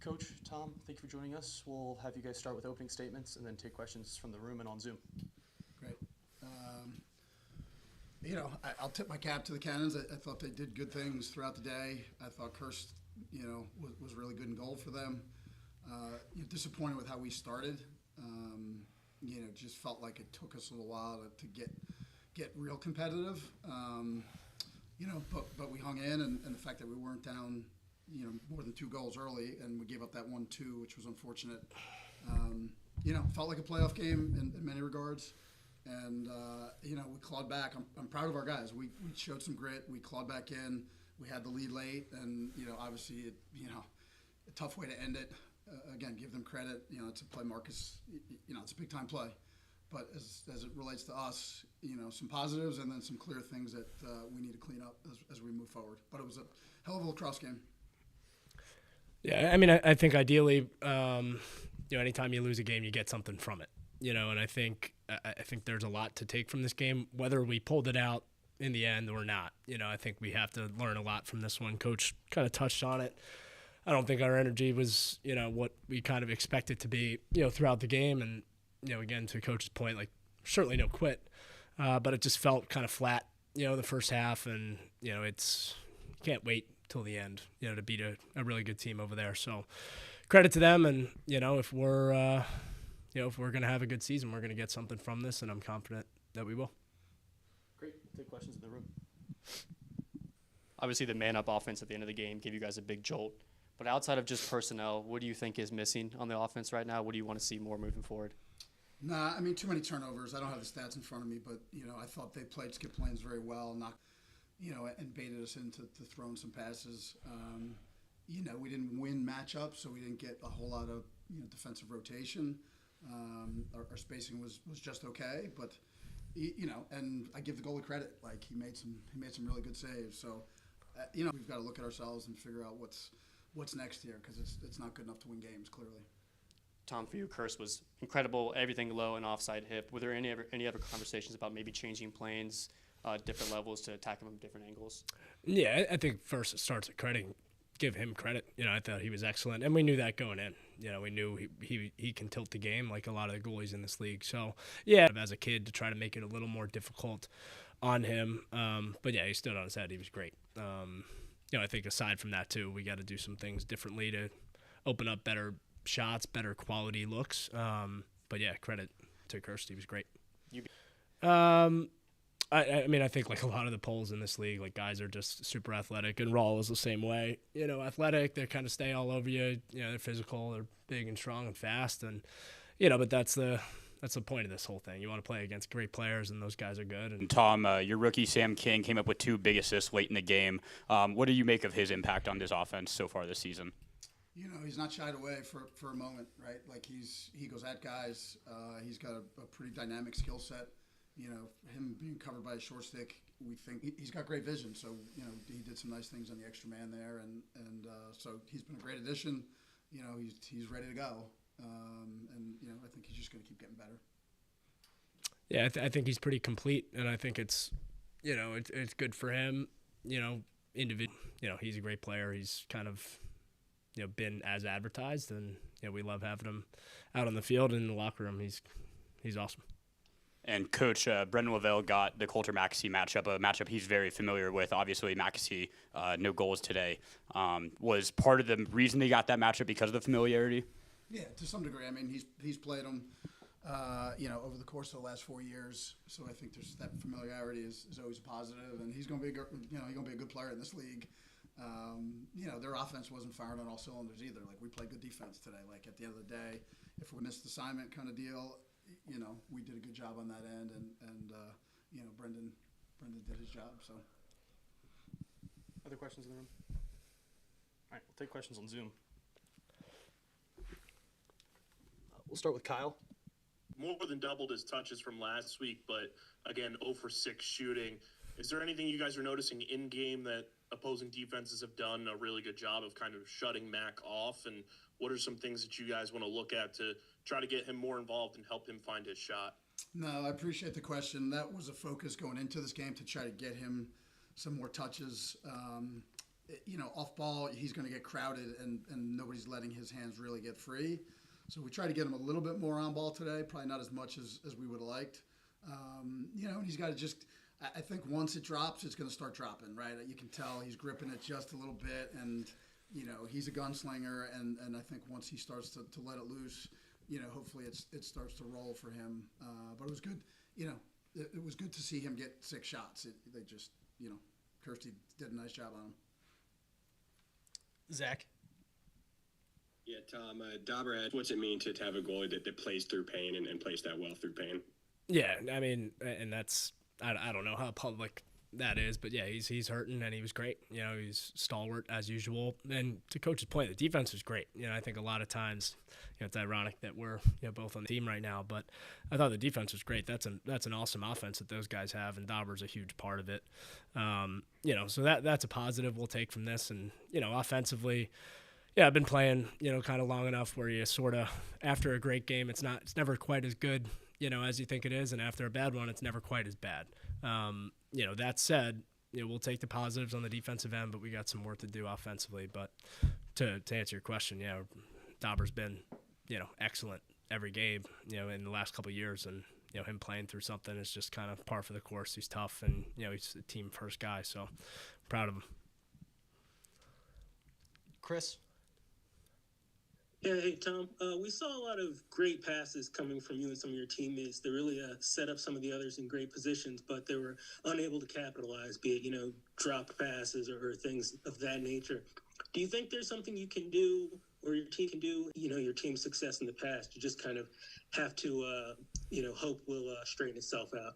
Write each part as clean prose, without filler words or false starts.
Coach, Tom, thank you for joining us. We'll have you guys start with opening statements and then take questions from the room and on Zoom. Great. I'll tip my cap to the Cannons. I thought they did good things throughout the day. I thought Kirst, was really good in goal for them. Disappointed with how we started. Just felt like it took us a little while to get real competitive. But we hung in, and the fact that we weren't down, more than 2 goals early, and we gave up that 1-2, which was unfortunate. Felt like a playoff game in many regards. And, we clawed back. I'm proud of our guys. We showed some grit. We clawed back in. We had the lead late, and, obviously, a tough way to end it. Again, give them credit. To play Marcus, it's a big-time play. But as it relates to us, some positives and then some clear things that we need to clean up as we move forward. But it was a hell of a lacrosse game. Yeah, I mean, I think ideally, anytime you lose a game, you get something from it. And I think there's a lot to take from this game, whether we pulled it out in the end or not. I think we have to learn a lot from this one. Coach kind of touched on it. I don't think our energy was, what we kind of expected to be, throughout the game. And, again, to Coach's point, like, certainly no quit. But it just felt kind of flat, the first half. And, you can't wait till the end, to beat a really good team over there. So credit to them. And, if we're going to have a good season, we're going to get something from this. And I'm confident that we will. Great. Take questions in the room. Obviously, the man-up offense at the end of the game gave you guys a big jolt. But outside of just personnel, what do you think is missing on the offense right now? What do you want to see more moving forward? Nah, I mean, too many turnovers. I don't have the stats in front of me, but, I thought they played skip lanes very well, and baited us into throwing some passes. We didn't win matchups, so we didn't get a whole lot of, defensive rotation. Our spacing was just okay, but, and I give the goalie credit. Like, he made some really good saves. So, we've got to look at ourselves and figure out what's next here, because it's not good enough to win games, clearly. Tom, for you, Kirst was incredible, everything low and offside hip. Were there any other conversations about maybe changing planes, different levels to attack him from different angles? Yeah, I think first it starts at give him credit. I thought he was excellent, and we knew that going in. We knew he can tilt the game like a lot of the goalies in this league. So, yeah, as a kid to try to make it a little more difficult on him. But, yeah, he stood on his head. He was great. I think aside from that, too, we got to do some things differently to open up better shots, better quality looks. But, yeah, credit to Kirst. He was great. I mean, I think like a lot of the polls in this league, like guys are just super athletic, and Rawl is the same way. Athletic, they kind of stay all over you. They're physical, they're big and strong and fast, and but that's the point of this whole thing. You want to play against great players, and those guys are good. And Tom, your rookie Sam King came up with 2 big assists late in the game. What do you make of his impact on this offense so far this season? He's not shied away for a moment, right? Like he goes at guys. He's got a pretty dynamic skill set. Him being covered by a short stick, we think he's got great vision. So, he did some nice things on the extra man there, and so he's been a great addition. He's ready to go, and I think he's just going to keep getting better. Yeah, I think he's pretty complete, and I think it's it's good for him. Individual. He's a great player. He's kind of been as advertised, and we love having him out on the field and in the locker room. He's awesome. And Coach, Brendan Lavelle got the Coulter-Maxey matchup, a matchup he's very familiar with. Obviously, Maxey, no goals today. Was part of the reason they got that matchup because of the familiarity? Yeah, to some degree. I mean, he's played them, over the course of the last 4 years. So I think there's that familiarity is always a positive, and he's going to be a good player in this league. Their offense wasn't firing on all cylinders either. Like, we played good defense today. Like, at the end of the day, if we missed assignment kind of deal, we did a good job on that end, and Brendan did his job. So, Other questions in the room? All right, we'll take questions on Zoom. We'll start with Kyle. More than doubled his touches from last week, but again, 0 for 6 shooting. Is there anything you guys are noticing in game that opposing defenses have done a really good job of kind of shutting Mac off? And what are some things that you guys want to look at to try to get him more involved and help him find his shot? No, I appreciate the question. That was a focus going into this game to try to get him some more touches. off ball, he's going to get crowded and nobody's letting his hands really get free. So we try to get him a little bit more on ball today, probably not as much as we would have liked. And he's got to just, I think once it drops, it's going to start dropping, right? You can tell he's gripping it just a little bit, and, he's a gunslinger, and I think once he starts to let it loose, hopefully it starts to roll for him. But it was good, it was good to see him get 6 shots. They just, Kirsty did a nice job on him. Zach? Yeah, Tom, Dauber, what's it mean to have a goalie that plays through pain and plays that well through pain? Yeah, I mean, and that's I don't know how public that is, but yeah, he's hurting and he was great. He's stalwart as usual. And to coach's point, the defense was great. I think a lot of times, it's ironic that we're both on the team right now, but I thought the defense was great. That's an awesome offense that those guys have, and Dauber's a huge part of it. So that's a positive we'll take from this. And offensively, yeah, I've been playing kind of long enough where you sort of, after a great game, it's never quite as good as you think it is, and after a bad one, it's never quite as bad. That said, we'll take the positives on the defensive end, but we got some work to do offensively. But to answer your question, yeah, Dauber's been, excellent every game, in the last couple of years, and him playing through something is just kind of par for the course. He's tough, and he's a team first guy, so I'm proud of him. Chris? Yeah, hey, Tom. We saw a lot of great passes coming from you and some of your teammates that really set up some of the others in great positions, but they were unable to capitalize, be it, dropped passes or things of that nature. Do you think there's something you can do or your team can do, your team's success in the past? You just kind of have to, hope will straighten itself out.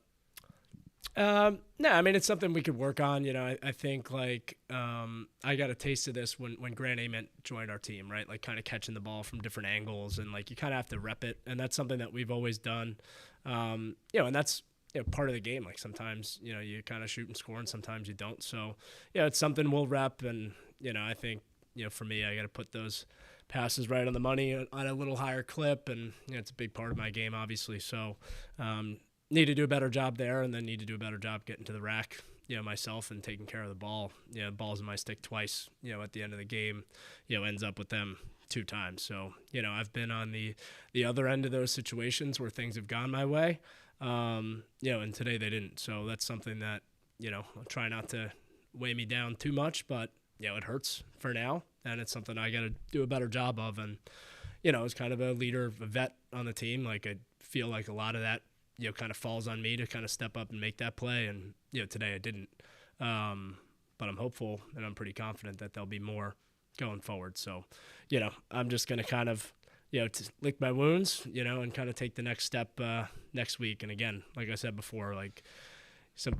No, I mean, it's something we could work on. I think I got a taste of this when Grant Ament joined our team, right? Like kind of catching the ball from different angles, and you kind of have to rep it. And that's something that we've always done. And that's, part of the game. Like sometimes, you kind of shoot and score and sometimes you don't. So it's something we'll rep. And, I think, for me, I got to put those passes right on the money on a little higher clip. And it's a big part of my game, obviously. So, need to do a better job there, and then need to do a better job getting to the rack, myself, and taking care of the ball. Balls in my stick twice, at the end of the game, ends up with them 2 times. So, I've been on the other end of those situations where things have gone my way, and today they didn't. So that's something that, I'll try not to weigh me down too much, but, it hurts for now, and it's something I got to do a better job of. And, as kind of a leader, a vet on the team, I feel like a lot of that, kind of falls on me to kind of step up and make that play. And, today I didn't. But I'm hopeful and I'm pretty confident that there'll be more going forward. So, I'm just going to kind of, to lick my wounds, and kind of take the next step next week. And again, like I said before,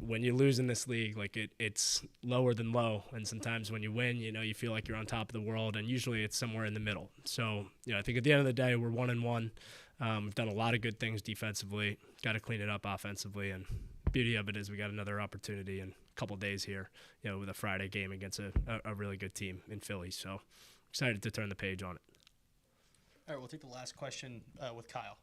when you lose in this league, it's lower than low. And sometimes when you win, you feel like you're on top of the world, and usually it's somewhere in the middle. So, I think at the end of the day, we're 1-1. We've done a lot of good things defensively, got to clean it up offensively, and beauty of it is we got another opportunity in a couple days here, with a Friday game against a really good team in Philly. So excited to turn the page on it. All right, we'll take the last question with Kyle.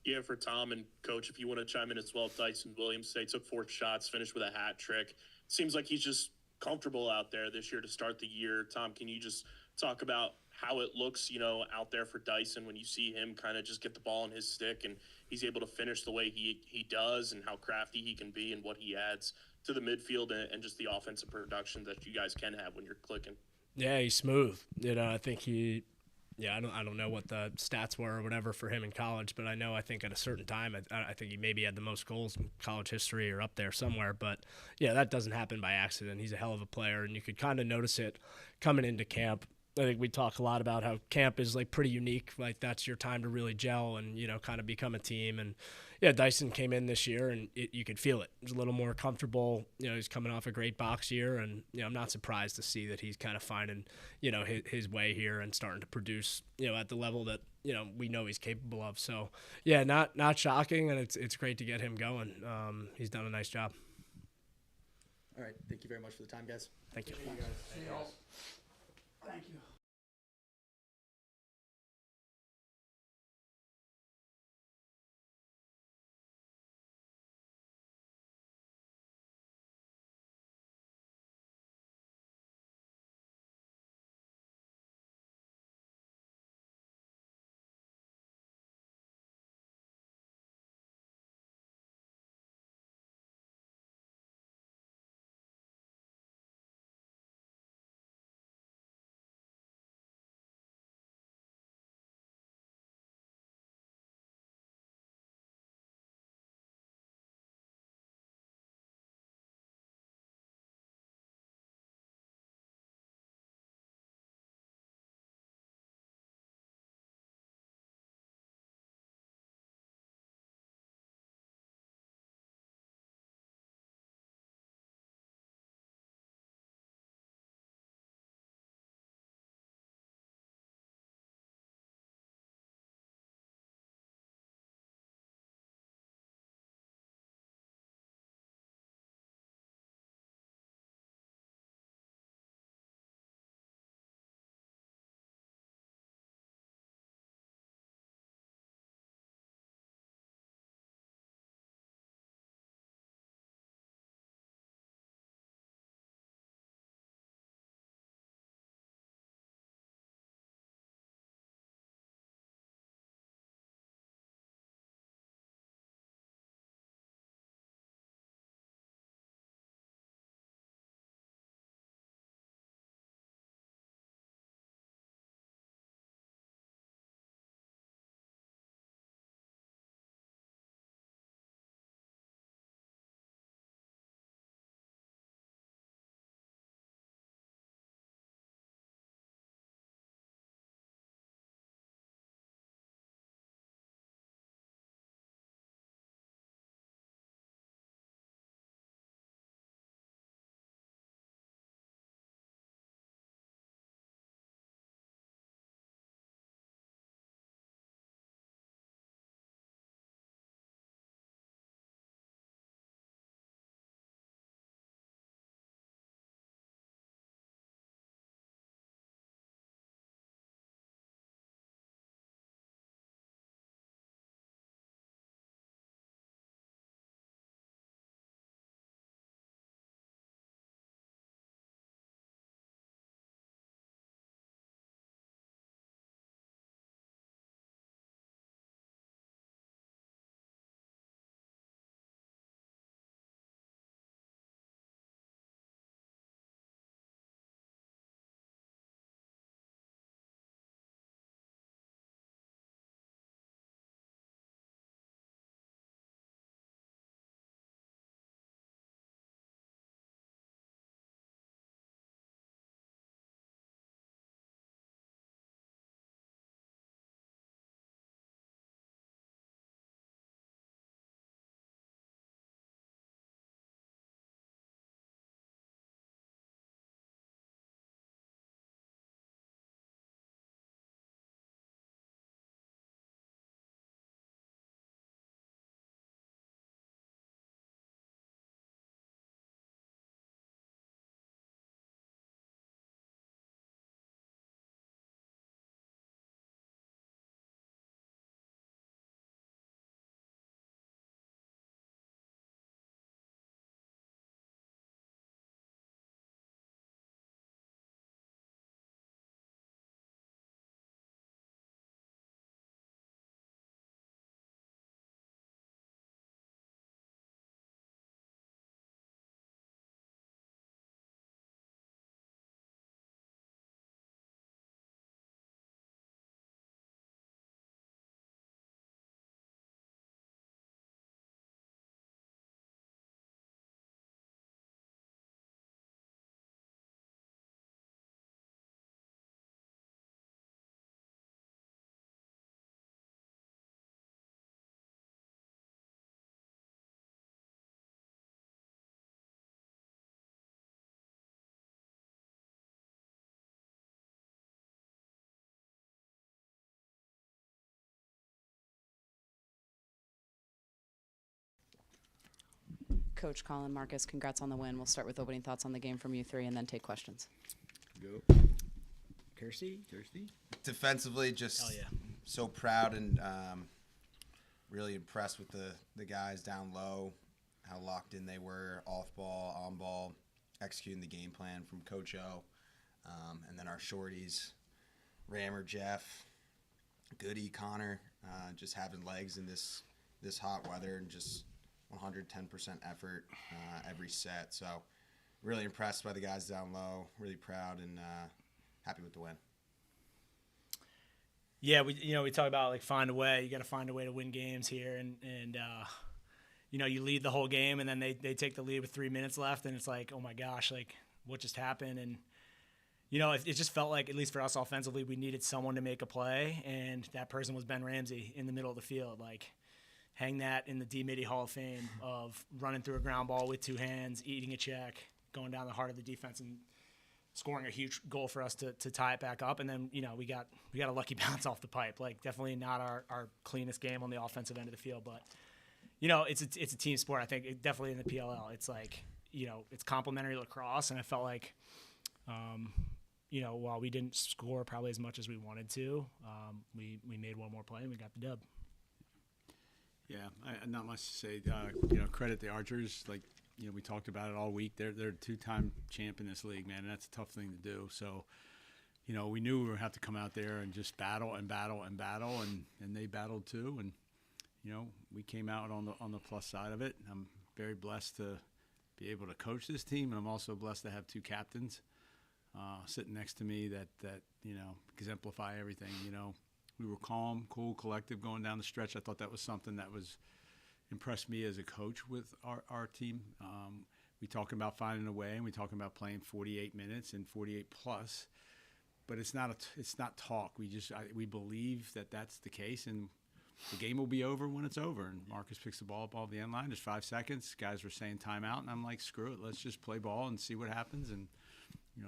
Yeah, for Tom and Coach, if you want to chime in as well, Dyson Williams today took 4 shots, finished with a hat trick. Seems like he's just comfortable out there this year to start the year. Tom, can you just talk about how it looks, out there for Dyson when you see him kind of just get the ball in his stick and he's able to finish the way he does, and how crafty he can be and what he adds to the midfield and just the offensive production that you guys can have when you're clicking? Yeah, he's smooth. I think I don't know what the stats were or whatever for him in college, but I think at a certain time, I think he maybe had the most goals in college history or up there somewhere. But, that doesn't happen by accident. He's a hell of a player, and you could kind of notice it coming into camp. I think we talk a lot about how camp is pretty unique. That's your time to really gel and, kind of become a team. And Dyson came in this year and you could feel it. He's a little more comfortable. He's coming off a great box year, and, I'm not surprised to see that he's kind of finding, his way here and starting to produce, at the level that, we know he's capable of. So not shocking. And it's great to get him going. He's done a nice job. All right, thank you very much for the time, guys. Thank you. Thank you. Coach Colin, Marcus, congrats on the win. We'll start with opening thoughts on the game from you three and then take questions. Go. Kirsty? Defensively, just Hell yeah. so proud and really impressed with the guys down low, how locked in they were, off ball, on ball, executing the game plan from Coach O. And then our shorties, Rammer, Jeff, Goody, Connor, just having legs in this hot weather and just 110% effort every set. So really impressed by the guys down low, really proud and happy with the win. Yeah, we talk about like find a way. You got to find a way to win games here, and you lead the whole game, and then they take the lead with 3 minutes left, and it's like, oh my gosh, like what just happened? And it just felt like, at least for us offensively, we needed someone to make a play, and that person was Ben Ramsey in the middle of the field. Like, hang that in the D-Midi Hall of Fame of running through a ground ball with 2 hands, eating a check, going down the heart of the defense, and scoring a huge goal for us to tie it back up. And then, we got a lucky bounce off the pipe. Like, definitely not our cleanest game on the offensive end of the field, but it's a team sport. I think definitely in the PLL, it's like, it's complementary lacrosse, and I felt like, while we didn't score probably as much as we wanted to, we made one more play and we got the dub. Yeah, not much to say. Credit the Archers. Like, we talked about it all week. They're a 2-time champ in this league, man, and that's a tough thing to do. So, we knew we would have to come out there and just battle, and they battled too. And, we came out on the plus side of it. I'm very blessed to be able to coach this team, and I'm also blessed to have 2 captains sitting next to me that exemplify everything. We were calm, cool, collective going down the stretch. I thought that was something that was impressed me as a coach with our team. We talk about finding a way, and we talk about playing 48 minutes and 48 plus, but it's not talk. We believe that that's the case, and the game will be over when it's over. And Marcus picks the ball up off the end line. There's 5 seconds. Guys were saying timeout, and I'm like, screw it. Let's just play ball and see what happens. And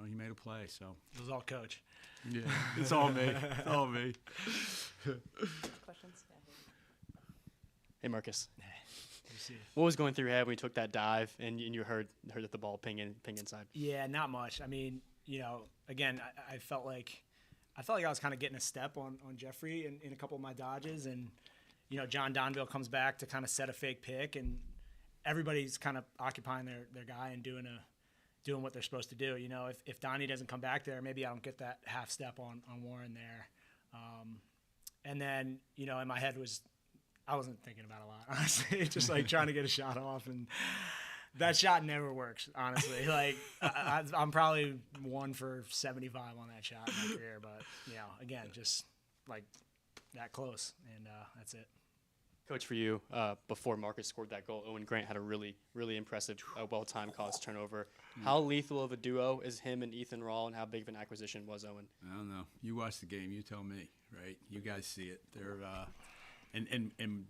he made a play. So it was all Coach. Yeah, it's all me. It's all me. Questions? Hey, Marcus. What was going through your head when you took that dive and you heard that the ball ping inside? Yeah, not much. I mean, again, I felt like I was kind of getting a step on Jeffrey in a couple of my dodges, and John Donville comes back to kind of set a fake pick, and everybody's kind of occupying their guy and doing what they're supposed to do. If Donnie doesn't come back there, maybe I don't get that half step on Warren there. And then, in my head I wasn't thinking about it a lot, honestly, just like trying to get a shot off. And that shot never works, honestly. Like, I'm probably 1 for 75 on that shot in my career. But, again, just like that close. And that's it. Coach, for you, before Marcus scored that goal, Owen Grant had a really, really impressive, well-timed college turnover. How lethal of a duo is him and Ethan Rawl, and how big of an acquisition was Owen? I don't know. You watch the game, you tell me, right? You guys see it. They're and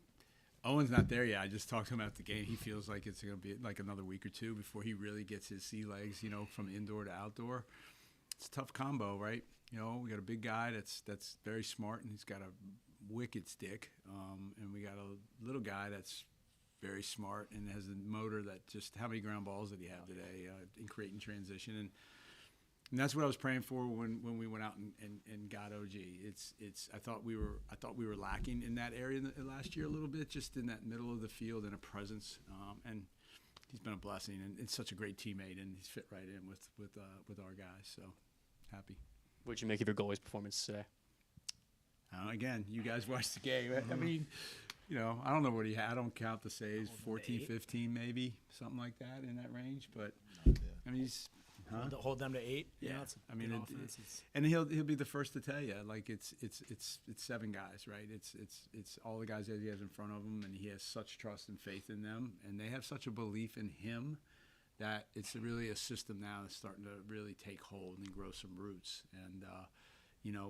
Owen's not there yet. I just talked to him after the game. He feels like it's going to be like another week or 2 before he really gets his sea legs, from indoor to outdoor. It's a tough combo, right? We got a big guy that's very smart, and he's got a wicked stick, and we got a little guy that's very smart and has a motor that just, how many ground balls did he have today in creating transition? And that's what I was praying for when we went out and got OG. I thought we were lacking in that area last year a little bit, just in that middle of the field and a presence. And he's been a blessing, and it's such a great teammate, and he's fit right in with our guys. So happy. What'd you make of your goalie's performance today? Again, you guys watched the game. I mean, I don't know what he had. I don't count the saves, 14, 15 maybe, something like that in that range. But I mean, he's hold them to 8. Yeah, I mean, and he'll be the first to tell you, like it's 7 guys, right? It's all the guys that he has in front of him, and he has such trust and faith in them, and they have such a belief in him that it's really a system now that's starting to really take hold and grow some roots. And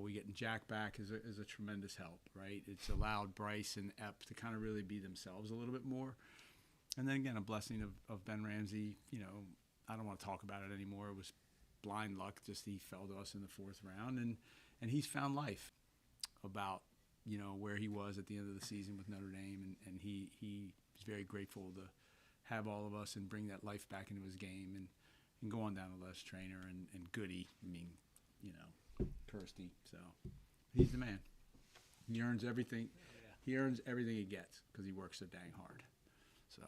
we getting Jack back is a tremendous help, right? It's allowed Bryce and Epp to kind of really be themselves a little bit more. And then again, a blessing of Ben Ramsey. I don't want to talk about it anymore. It was blind luck. Just he fell to us in the 4th round, and he's found life about where he was at the end of the season with Notre Dame, and he's very grateful to have all of us and bring that life back into his game and go on down to Les Trainer and Goody. I mean, Kirsty. So he's the man. He earns everything. He earns everything he gets because he works so dang hard. So.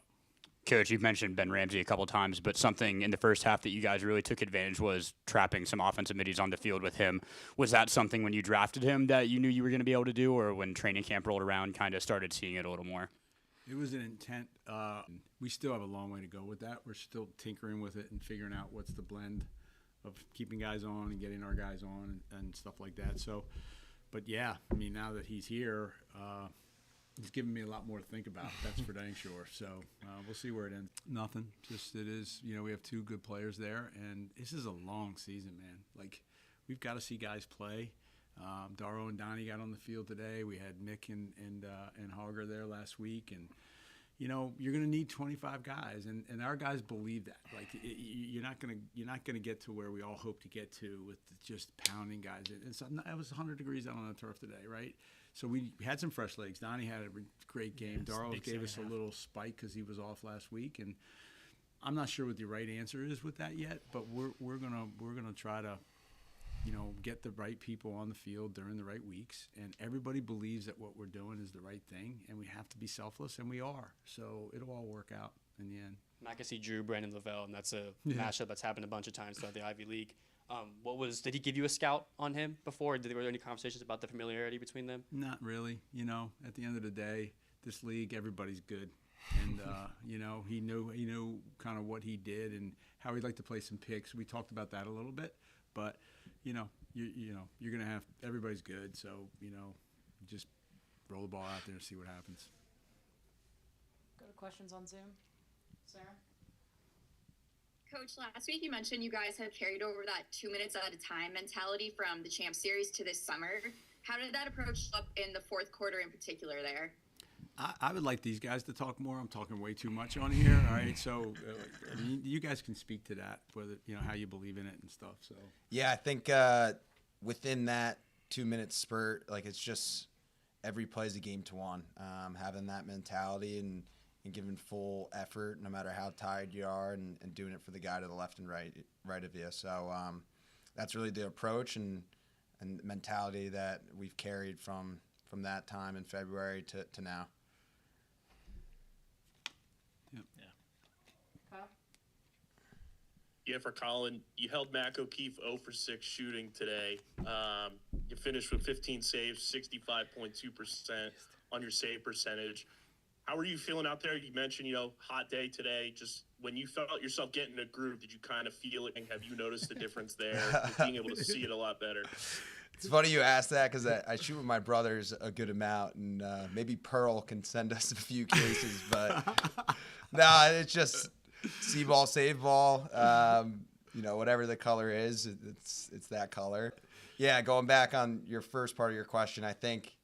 Coach, you've mentioned Ben Ramsey a couple times, but something in the first half that you guys really took advantage was trapping some offensive middies on the field with him. Was that something when you drafted him that you knew you were going to be able to do, or when training camp rolled around, kind of started seeing it a little more? It was an intent. We still have a long way to go with that. We're still tinkering with it and figuring out what's the blend of keeping guys on and getting our guys on and stuff like that. So, but yeah, I mean, now that he's here, he's giving me a lot more to think about. That's for dang sure. So we'll see where it ends. Nothing. Just it is. We have two good players there, and this is a long season, man. Like, we've got to see guys play. Darrow and Donnie got on the field today. We had Nick and Hogger there last week, and you're going to need 25 guys, and our guys believe that. Like, you're not going to get to where we all hope to get to with just pounding guys. And so it was 100 degrees out on the turf today, right? So we had some fresh legs. Donnie had a great game. Darrow gave us a little spike because he was off last week, and I'm not sure what the right answer is with that yet. But we're gonna try to get the right people on the field during the right weeks, and everybody believes that what we're doing is the right thing, and we have to be selfless, and we are. So it'll all work out in the end. McAfee drew Brandon Lavelle, and that's a matchup that's happened a bunch of times throughout the Ivy League. Did he give you a scout on him before? Were there any conversations about the familiarity between them? Not really. At the end of the day, this league, everybody's good. And, he knew kind of what he did and how he'd like to play some picks. We talked about that a little bit, but, you're going to have, everybody's good. So, just roll the ball out there and see what happens. Go to questions on Zoom. Sarah? Coach, last week you mentioned you guys have carried over that 2 minutes at a time mentality from the Champ Series to this summer. How did that approach look in the fourth quarter in particular there? I would like these guys to talk more. I'm talking way too much on here. All right, so you guys can speak to that, whether how you believe in it and stuff. So yeah, I think within that 2 minute spurt, like it's just every play is a game to one. Having that mentality and giving full effort, no matter how tired you are, and doing it for the guy to the left and right of you. So that's really the approach and mentality that we've carried from that time in February to now. Yep. Kyle? Yeah, for Colin, you held Mac O'Keefe 0 for 6 shooting today. You finished with 15 saves, 65.2% on your save percentage. How were you feeling out there? You mentioned, hot day today. Just when you felt yourself getting a groove, did you kind of feel it? And have you noticed the difference there? Just being able to see it a lot better. It's funny you ask that because I shoot with my brothers a good amount, and maybe Pearl can send us a few cases. But no, it's just see ball, save ball. Whatever the color is, it's that color. Yeah, going back on your first part of your question, I think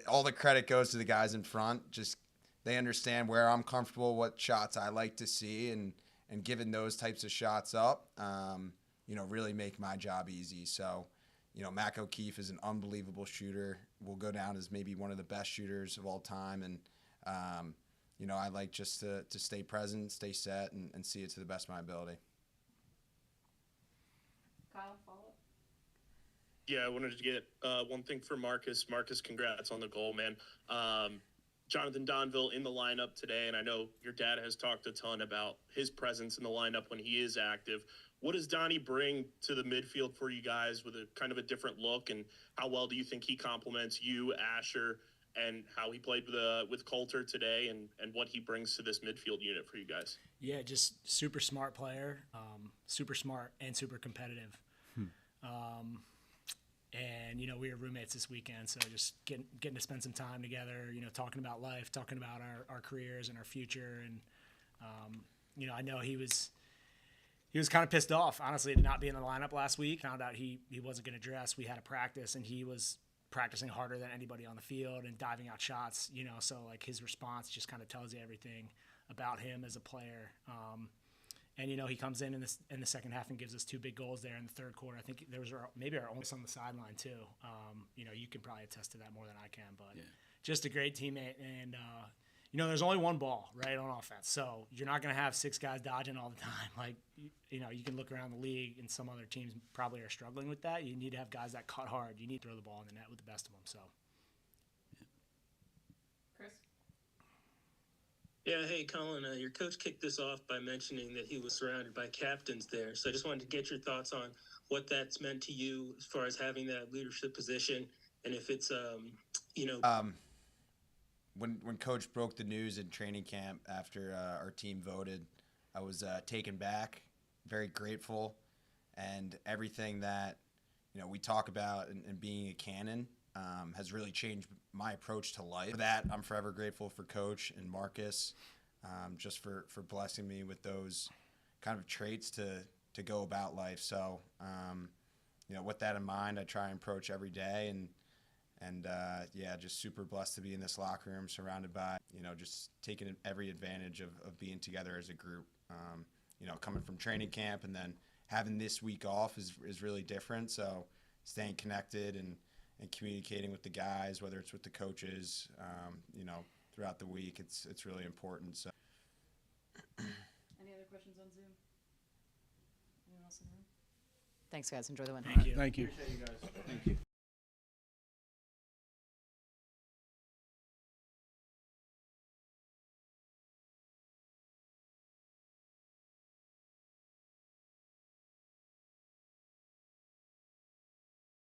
all the credit goes to the guys in front. Just they understand where I'm comfortable, what shots I like to see, and giving those types of shots up, really make my job easy. So, Mac O'Keefe is an unbelievable shooter. Will go down as maybe one of the best shooters of all time. And, I like just to stay present, stay set, and see it to the best of my ability. Kyle, follow-up? Yeah, I wanted to get one thing for Marcus. Marcus, congrats on the goal, man. Jonathan Donville in the lineup today, and I know your dad has talked a ton about his presence in the lineup when he is active. What does Donnie bring to the midfield for you guys with a kind of a different look, and how well do you think he complements you, Asher, and how he played with Coulter today, and what he brings to this midfield unit for you guys? Yeah, just super smart player, super smart and super competitive. And, we were roommates this weekend, so just getting to spend some time together, talking about life, talking about our careers and our future. And, I know he was kind of pissed off, honestly, to not be in the lineup last week. Found out he wasn't going to dress. We had a practice, and he was practicing harder than anybody on the field and diving out shots, so, like, his response just kind of tells you everything about him as a player. And, he comes in the second half and gives us 2 big goals there in the third quarter. I think there was maybe our only on the sideline, too. You can probably attest to that more than I can. But just a great teammate. And, there's only one ball, right, on offense. So you're not going to have 6 guys dodging all the time. Like, you can look around the league, and some other teams probably are struggling with that. You need to have guys that cut hard. You need to throw the ball in the net with the best of them. So, Chris? Yeah, hey, Colin, your coach kicked this off by mentioning that he was surrounded by captains there. So I just wanted to get your thoughts on what that's meant to you as far as having that leadership position, and if it's, When Coach broke the news in training camp after our team voted, I was taken back, very grateful, and everything that we talk about and being a canon has really changed my approach to life. For that, I'm forever grateful for Coach and Marcus, just for blessing me with those kind of traits to go about life. So, with that in mind, I try and approach every day, and just super blessed to be in this locker room, surrounded by just taking every advantage of being together as a group. Coming from training camp and then having this week off is really different. So staying connected and communicating with the guys, whether it's with the coaches, throughout the week, it's really important. So. Any other questions on Zoom? Anyone else in the room? Thanks, guys. Enjoy the win. thank you. Thank you. Appreciate you guys. Thank you.